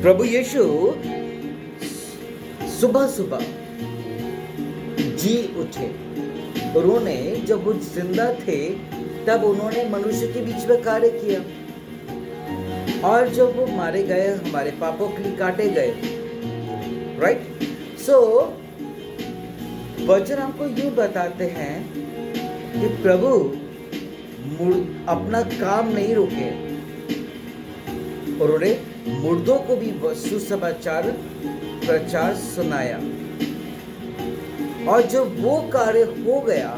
प्रभु यीशु सुबह सुबह जी उठे। उन्होंने जब वो जिंदा थे तब उन्होंने मनुष्य के बीच में कार्य किया, और जब वो मारे गए, हमारे पापों के लिए काटे गए, राइट। सो वचन हमको यूं बताते हैं कि प्रभु अपना काम नहीं रोके, उन्होंने मुर्दों को भी सुसमाचार प्रचार सुनाया। और जब वो कार्य हो गया,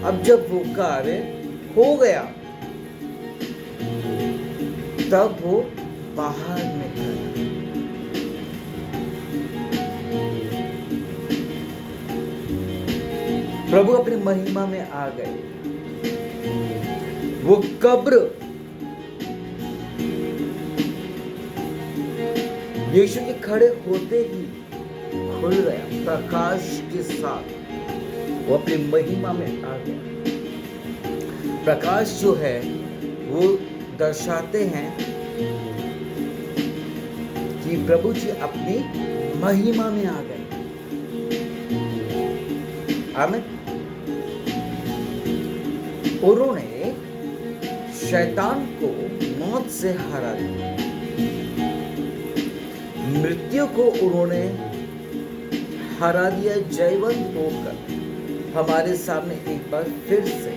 अब जब वो कार्य हो गया तब वो बाहर निकला। प्रभु अपनी महिमा में आ गए। वो कब्र यीशु के खड़े होते ही खुल गया, प्रकाश के साथ वो अपनी महिमा में आ गया। प्रकाश जो है वो दर्शाते हैं कि प्रभु जी अपनी महिमा में आ गए। आमीन। उन्होंने शैतान को मौत से हरा दिया, मृत्यु को उन्होंने हरा दिया, जयवंत होकर हमारे सामने एक बार फिर से,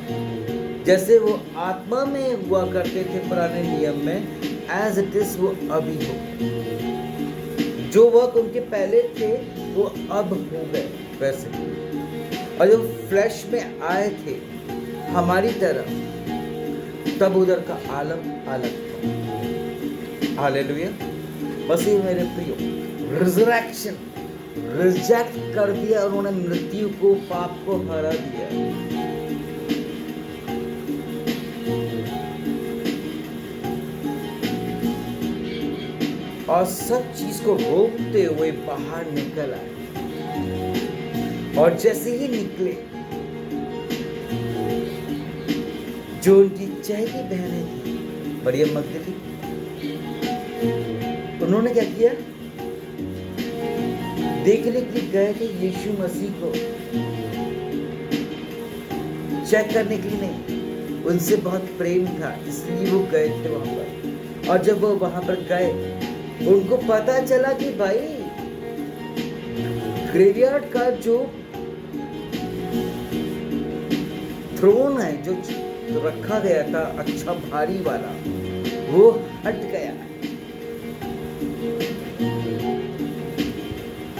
जैसे वो आत्मा में हुआ करते थे पुराने नियम में, एज इट इज वो अभी हो। जो वर्क उनके पहले थे वो अब हो गए वैसे। और जब फ्लैश में आए थे हमारी तरह, तब उधर का आलम अलग था। हालेलुया। मसीह मेरे प्रियो, रिजरेक्शन रिजेक्ट कर दिया, उन्होंने मृत्यु को, पाप को हरा दिया। और सब चीज को रोकते हुए बाहर निकल आए। और जैसे ही निकले, जो उनकी चहेती बहनें थी, मरियम मगदली, उन्होंने क्या किया? देखने के लिए गए थे यीशु मसीह को, चेक करने के लिए नहीं, उनसे बहुत प्रेम था इसलिए वो गए थे वहां पर। और जब वो वहां पर गए, उनको पता चला कि भाई ग्रेवयार्ड का जो थ्रोन है, जो रखा गया था अच्छा भारी वाला, वो हट गया।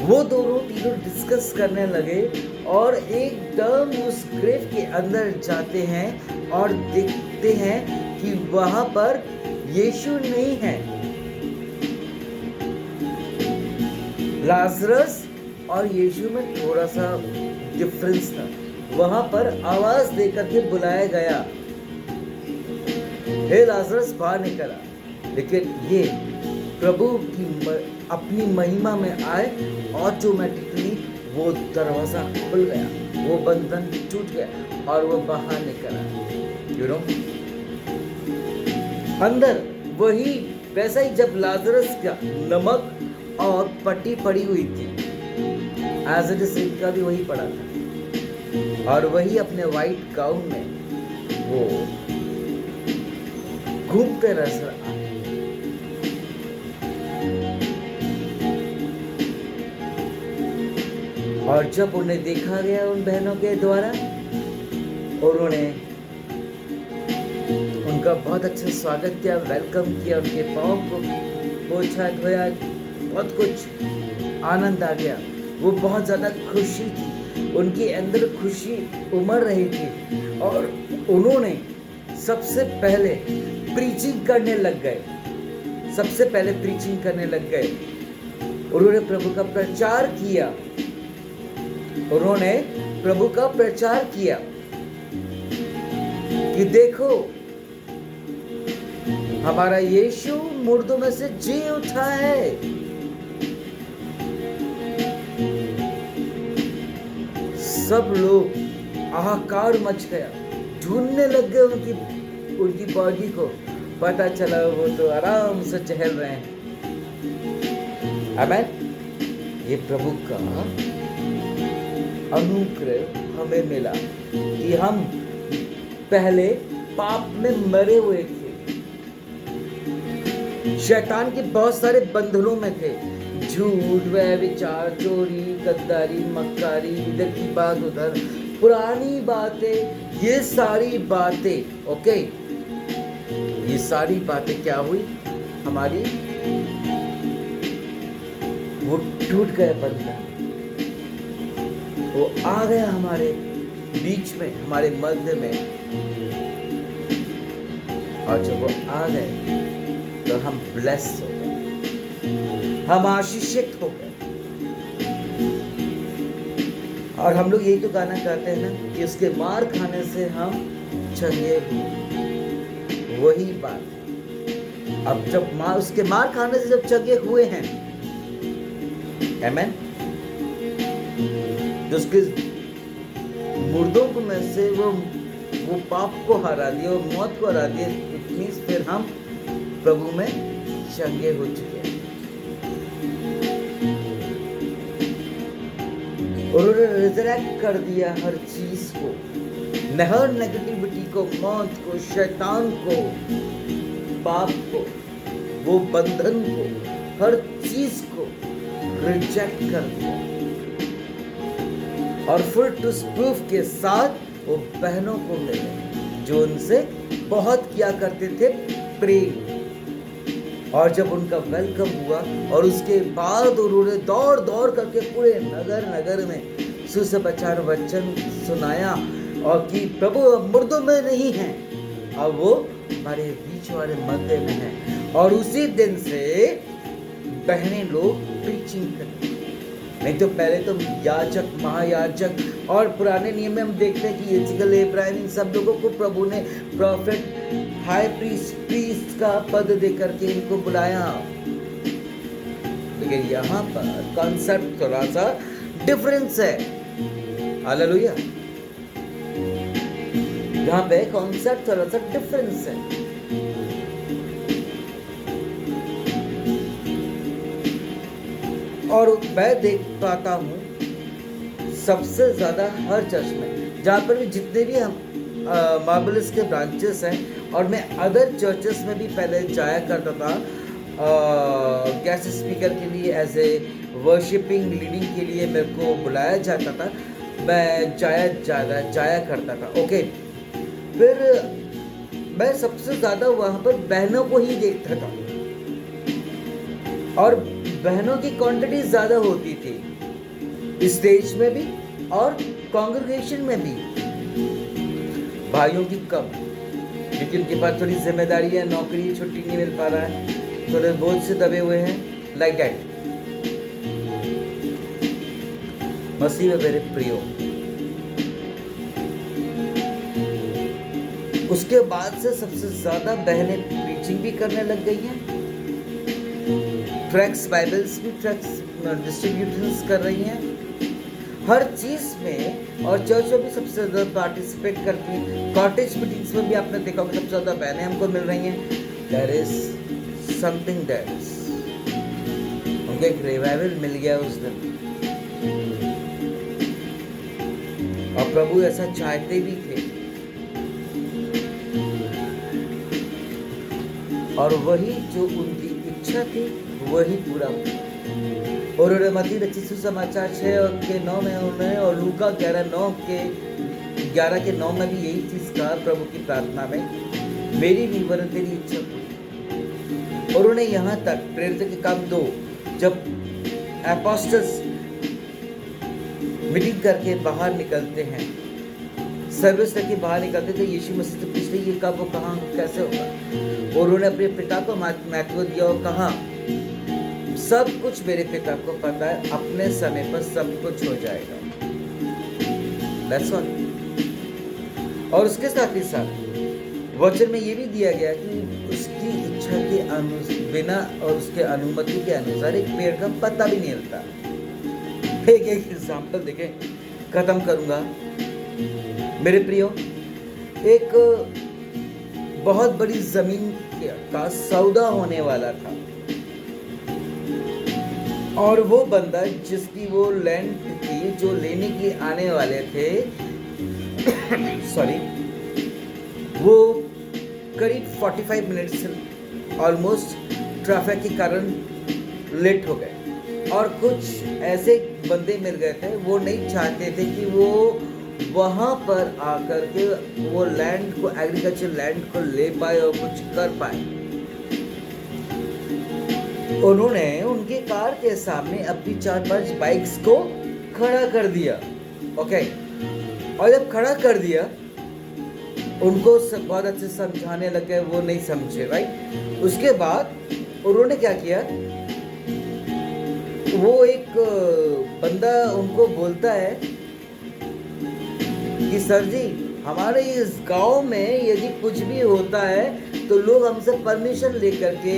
वो दोनों तीनों डिस्कस करने लगे और एकदम उस ग्रेव के अंदर जाते हैं और देखते हैं कि वहां पर यीशु नहीं है। लाजरस और यीशु में थोड़ा सा डिफरेंस था। वहां पर आवाज देकर के बुलाया गया, हे लाजरस बाहर निकल आ। लेकिन ये प्रभु की अपनी महिमा में आए, ऑटोमेटिकली वो दरवाजा खुल गया, वो बंधन टूट गया और वो बाहर निकल आया। यू नो, अंदर वही वैसा ही जब लाजरस का नमक और पट्टी पड़ी हुई थी, एज इट इज इनका भी वही पड़ा था। और वही अपने व्हाइट गाउन में वो घूमते नजर आए। और जब उन्हें देखा गया उन बहनों के द्वारा, उन्होंने उनका बहुत अच्छा स्वागत किया, वेलकम किया, उनके पाँव को पोंछा धोया, बहुत कुछ आनंद आ गया। वो बहुत ज़्यादा खुशी थी, उनके अंदर खुशी उमड़ रही थी। और उन्होंने सबसे पहले प्रीचिंग करने लग गए, सबसे पहले प्रीचिंग करने लग गए। उन्होंने प्रभु का प्रचार किया, उन्होंने प्रभु का प्रचार किया कि देखो हमारा यीशु मुर्दों में से जी उठा है। सब लोग हाहाकार मच गया, ढूंढने लग गए उनकी बॉडी को। पता चला वो तो आराम से चहल रहे हैं। आमेन। ये प्रभु का अनुग्रह हमें मिला कि हम पहले पाप में मरे हुए थे, शैतान के बहुत सारे बंधनों में थे, झूठ, व्यभिचार, चोरी, गद्दारी, मक्कारी, इधर की बात उधर, पुरानी बातें, ये सारी बातें, ओके, ये सारी बातें क्या हुई हमारी, वो टूट गए बंधन, वो आ गया हमारे बीच में, हमारे मध्य में, और जब वो आ गए तो हम ब्लेस हो गए, हम आशीषित हो गए। और हम लोग यही तो गाना गाते हैं ना कि उसके मार खाने से हम चंगे हुए, वही बात। अब जब उसके मार खाने से जब चंगे हुए हैं, आमेन, तो उसके मुर्दों को में से वो पाप को हरा दिया और मौत को हरा दिया, इट मींस फिर हम प्रभु में चंगे हो चुके हैं। और उन्होंने रिजरेक्ट कर दिया हर चीज को, हर नेगेटिविटी को, मौत को, शैतान को, पाप को, वो बंधन को, हर चीज को रिजेक्ट कर दिया। और फिर टू प्रूफ के साथ वो बहनों को मिले जो उनसे बहुत किया करते थे प्रेम। और जब उनका वेलकम हुआ और उसके बाद उन्होंने दौड़ दौड़ करके पूरे नगर नगर में सुसमाचार वचन सुनाया और कि प्रभु अब मुर्दों में नहीं है, अब वो हमारे बीच वाले मध्य में है। और उसी दिन से बहनें लोग प्रीचिंग करती, नहीं तो पहले तो याजक, महायाजक, और पुराने नियम में हम देखते हैं कि एजिकल, इब्राहिम, इन सब लोगों को प्रभु ने प्रॉफिट, हाई प्रीस्ट का पद देकर के इनको बुलाया। लेकिन यहाँ पर कॉन्सेप्ट थोड़ा सा डिफरेंस है, हालेलुया, यहाँ पे कॉन्सेप्ट थोड़ा सा डिफरेंस है। और मैं देख पाता हूँ सबसे ज्यादा हर चर्च में, जहाँ पर भी जितने भी हम मार्बलिस के ब्रांचेस हैं, और मैं अदर चर्चेस में भी पहले जाया करता था गेस्ट स्पीकर के लिए, एज ए वर्शिपिंग लीडिंग के लिए मेरे को बुलाया जाता था, मैं जाया करता था, ओके। फिर मैं सबसे ज़्यादा वहाँ पर बहनों को ही देखता था, और बहनों की क्वांटिटी ज़्यादा होती थी, स्टेज में भी और कांग्रेगेशन में भी, भाइयों की कम, क्योंकि उनके पास थोड़ी जिम्मेदारी है, नौकरी, छुट्टी नहीं मिल पा रहा है, थोड़े बोझ से दबे हुए हैं, लाइक दैट। मसीह में मेरे प्रियो, उसके बाद से सबसे ज्यादा बहनें प्रीचिंग भी करने लग गई हैं, ट्रैक्स, बाइबल्स भी ट्रैक्स डिस्ट्रीब्यूशंस कर रही हैं हर चीज में, और चर्च में भी सबसे ज्यादा पार्टिसिपेट करती हैं। कॉटेज मीटिंग्स में भी आपने देखा होगा सबसे ज्यादा बहनें हमको मिल रही हैं। देयर इज समथिंग दैट, उनको एक रिवाइवल मिल गया उस दिन, और प्रभु ऐसा चाहते भी थे, और वही जो उनकी इच्छा थी वही पूरा हुआ। और उन्होंने मत्ती रचित सुसमाचार 6:9 में उन्होंने, और लूका 11 के 9 में भी यही चीज कहा प्रभु की प्रार्थना में, मेरी भी वरन तेरी इच्छा पूरी। और उन्होंने यहाँ तक प्रेरित के काम 2, जब एपोस्टल्स मीटिंग करके बाहर निकलते हैं, सर्विस करके बाहर निकलते थे, यीशु मसीह से पूछते ये कब, कहाँ, कैसे होगा, और उन्होंने अपने पिता को महत्व दिया और कहा सब कुछ मेरे पिता को पता है, अपने समय पर सब कुछ हो जाएगा। That's all। और उसके साथ ही साथ वचन में ये भी दिया गया कि उसकी इच्छा के बिना और उसके अनुमति के अनुसार एक पेड़ का पत्ता भी नहीं हिलता। एक एग्जाम्पल देखें, खत्म करूंगा मेरे प्रियो। एक बहुत बड़ी जमीन का सौदा होने वाला था, और वो बंदा जिसकी वो लैंड थी, जो लेने के आने वाले थे सॉरी, वो करीब 45 मिनट्स ऑलमोस्ट ट्रैफिक के कारण लेट हो गए। और कुछ ऐसे बंदे मिल गए थे, वो नहीं चाहते थे कि वो वहाँ पर आकर के वो लैंड को, एग्रीकल्चर लैंड को ले पाए और कुछ कर पाए। उन्होंने उनके कार के सामने अपनी 4-5 बाइक्स को खड़ा कर दिया। ओके, और जब खड़ा कर दिया, उनको बहुत अच्छे से समझाने लगे, वो नहीं समझे, राइट। उसके बाद उन्होंने क्या किया, वो एक बंदा उनको बोलता है कि सर जी, हमारे इस गांव में यदि कुछ भी होता है तो लोग हमसे परमिशन लेकर के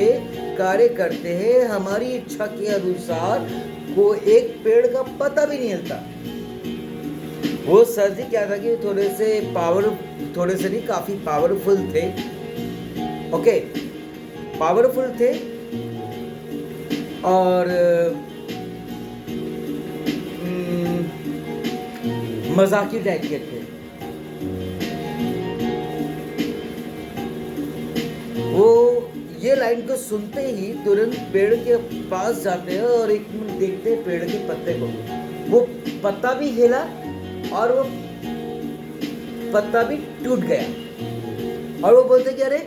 कार्य करते हैं, हमारी इच्छा के अनुसार को एक पेड़ का पता भी नहीं हिलता। वो सर जी क्या था कि थोड़े से नहीं, काफी पावरफुल थे। ओके, पावरफुल थे और मजाकी टाइप के थे। वो ये लाइन को सुनते ही तुरंत पेड़ के पास जाते हैं और एक मिनट देखते हैं पेड़ के पत्ते को। वो पत्ता भी हिला और वो पत्ता भी टूट गया। और वो बोलते कि अरे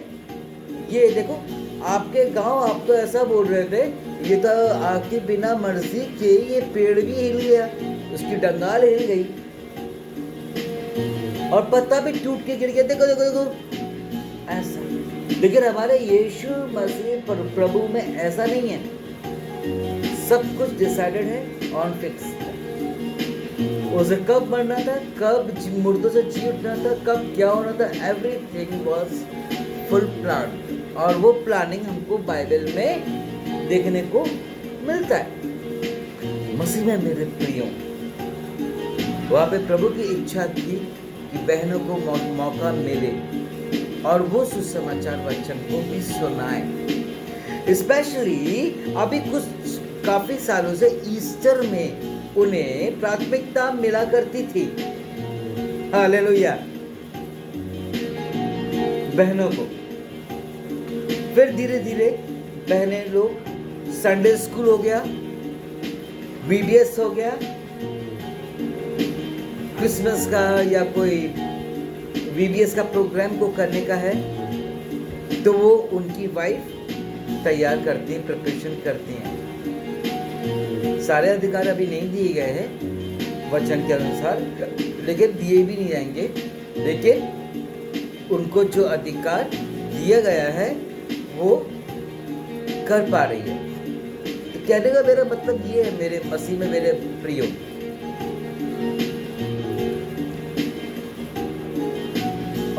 ये देखो, आपके गांव आप तो ऐसा बोल रहे थे, ये तो आपकी बिना मर्जी के ये पेड़ भी हिल गया, उसकी डंगाल हिल गई और पत्ता भी टूट के गिर गया। देखो देखो देखो ऐसा। लेकिन हमारे यीशु मसीह प्रभु में ऐसा नहीं है। सब कुछ डिसाइडेड है, ऑन फिक्स है। उसे कब मरना था, कब मुर्दों से जी उठना था, कब क्या होना था, एवरीथिंग वाज फुल प्लान। और वो प्लानिंग हमको बाइबल में देखने को मिलता है। मसीह में मेरे प्रियो, वहाँ पे प्रभु की इच्छा थी कि बहनों को मौका मिले और वो सुसमाचार वचन को भी सुनाए। स्पेशली अभी कुछ काफी सालों से ईस्टर में उन्हें प्राथमिकता मिला करती थी, हालेलुया, बहनों को। फिर धीरे धीरे बहनें लोग, संडे स्कूल हो गया, VBS हो गया, क्रिसमस का या कोई VBS का प्रोग्राम को करने का है तो वो उनकी वाइफ तैयार करती हैं, प्रिपरेशन करती हैं। सारे अधिकार अभी नहीं दिए गए हैं वचन के अनुसार, लेकिन दिए भी नहीं जाएंगे, लेकिन उनको जो अधिकार दिया गया है वो कर पा रही है। तो कहने का मेरा मतलब ये है मेरे मसीह में मेरे प्रियो,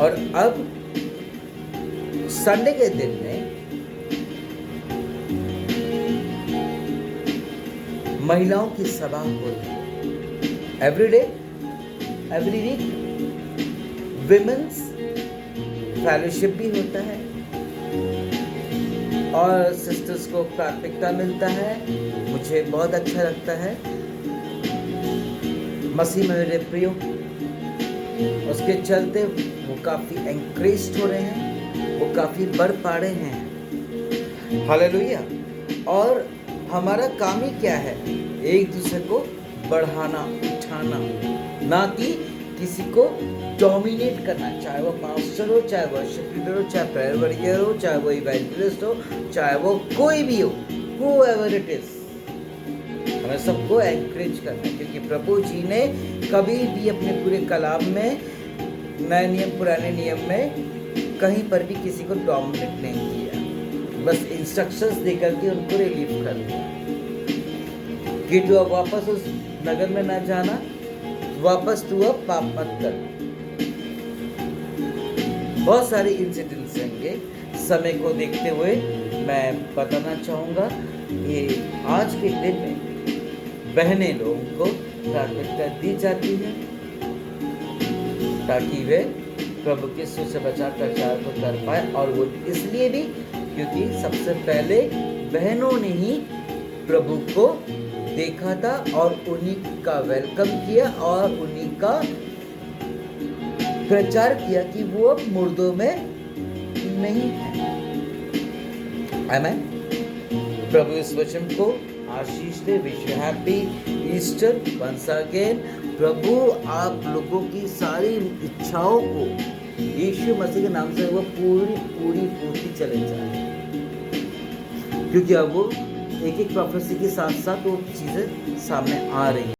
और अब संडे के दिन में महिलाओं की सभा होती है। Every day, every week women's fellowship भी होता है और सिस्टर्स को प्राथमिकता मिलता है। मुझे बहुत अच्छा लगता है। मसीह में मेरे प्रियो, उसके चलते वो काफी एंकरेज्ड हो रहे हैं, वो काफी बढ़ पा रहे हैं, हालेलुया। और हमारा काम ही क्या है, एक दूसरे को बढ़ाना, उठाना, ना कि किसी को डोमिनेट करना। चाहे वो पास्टर हो, चाहे वर्शिप लीडर हो, चाहे प्रेयर वॉरियर हो, चाहे वो इवेंजलिस्ट हो, चाहे वो कोई भी हो, whoever it is, हमें सबको एनकरेज करना है। क्योंकि प्रभु जी ने कभी भी अपने पूरे कलाम में, नए नियम पुराने नियम में, कहीं पर भी किसी को डोमिनेट नहीं किया, बस इंस्ट्रक्शंस देकर के उनको रिलीव कर दिया कि तू अब वापस उस नगर में ना जाना, वापस तू अब पाप मत कर। बहुत सारे इंसिडेंट्स होंगे, समय को देखते हुए मैं बताना चाहूँगा कि आज के दिन में बहनें लोगों को प्राथमिकता दी जाती है ताकि वे प्रभु के सुसमाचार प्रचार को कर पाए। और वो इसलिए भी क्योंकि सबसे पहले बहनों ने ही प्रभु को देखा था और उन्हीं का वेलकम किया और उन्हीं का प्रचार किया कि वो अब मुर्दों में नहीं है। आमेन। प्रभु इस वचन को आशीष दे। Wish you happy Easter once again. प्रभु आप लोगों की सारी इच्छाओं को यीशु मसीह के नाम से वो पूरी चले जाए, क्योंकि अब वो एक एक प्रोफेसी के साथ साथ वो चीज़ें सामने आ रही हैं।